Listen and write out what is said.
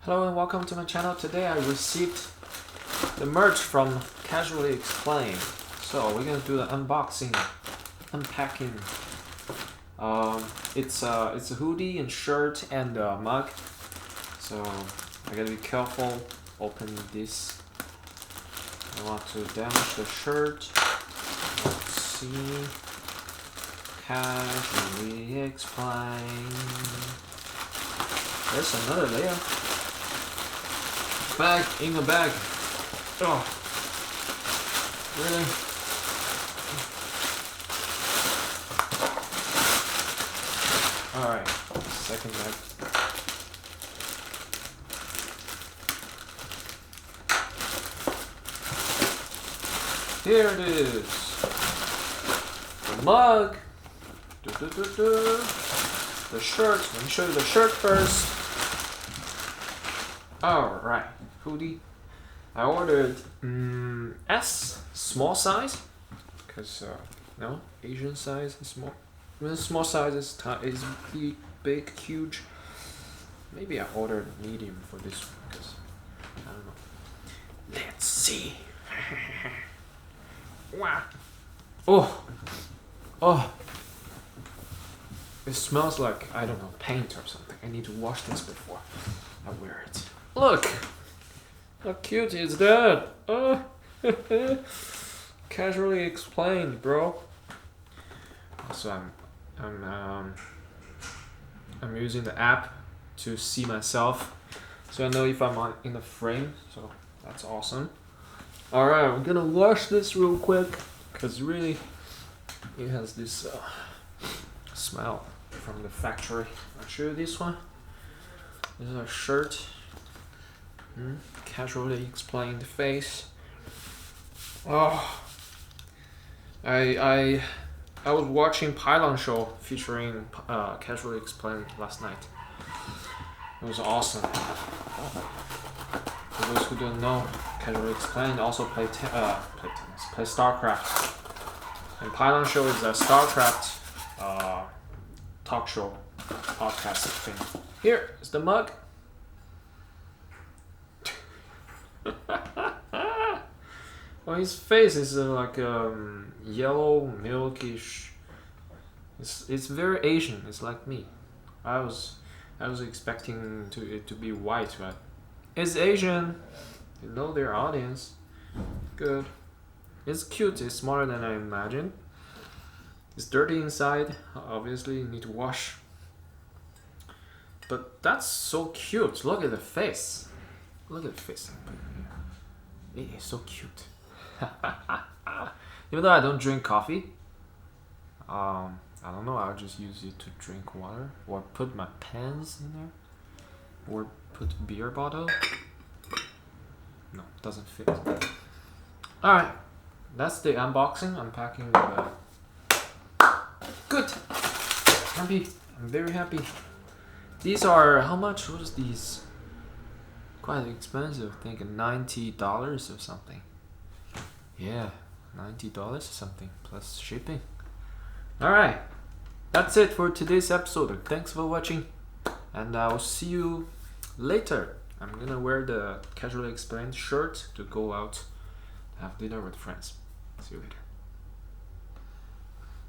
Hello and welcome to my channel. Today I received the merch from Casually Explained. So we're gonna do the unboxing, unpacking. It's a hoodie and shirt and a mug. So I gotta be careful opening this. I want to damage the shirt. Let's see. Casually Explained. There's another layer. Bag in a bag. Oh, really? All right, second bag. Here it is. The mug. The shirt. Let me show you the shirt first. All right. Hoodie. I ordered S, small size, because no, Asian size is small. Small size is big, huge. Maybe I ordered medium for this one because I don't know. Let's see. Wow. Oh. It smells like, I don't know, paint or something. I need to wash this before I wear it. Look. How cute is that? Oh, Casually Explained, bro. Also, I'm using the app to see myself, so I know if I'm in the frame. So that's awesome. All right, I'm gonna wash this real quick because really, it has this smell from the factory. I'll show you this one. This is a shirt. Casually Explained face. Oh, I was watching Pylon show featuring Casually Explained last night. It was awesome. For those who don't know, Casually Explained also play StarCraft. And Pylon show is a StarCraft talk show podcast thing. Here is the mug. Well, his face is like yellow, milkish. It's very Asian. It's like me. I was expecting it to be white, but it's Asian. You know their audience. Good. It's cute. It's smaller than I imagined. It's dirty inside. Obviously, you need to wash. But that's so cute. Look at the face. Look at the face. It is so cute. Even though I don't drink coffee, I don't know, I'll just use it to drink water or put my pens in there or put beer bottle. No, doesn't fit. Alright, that's the unboxing, unpacking the bag. Good. Happy. I'm very happy. These are, how much was these? Quite expensive, I think $90 or something. Yeah, $90 or something plus shipping. Alright, that's it for today's episode. Thanks for watching, and I'll see you later. I'm gonna wear the Casually Explained shirt to go out to have dinner with friends. See you later.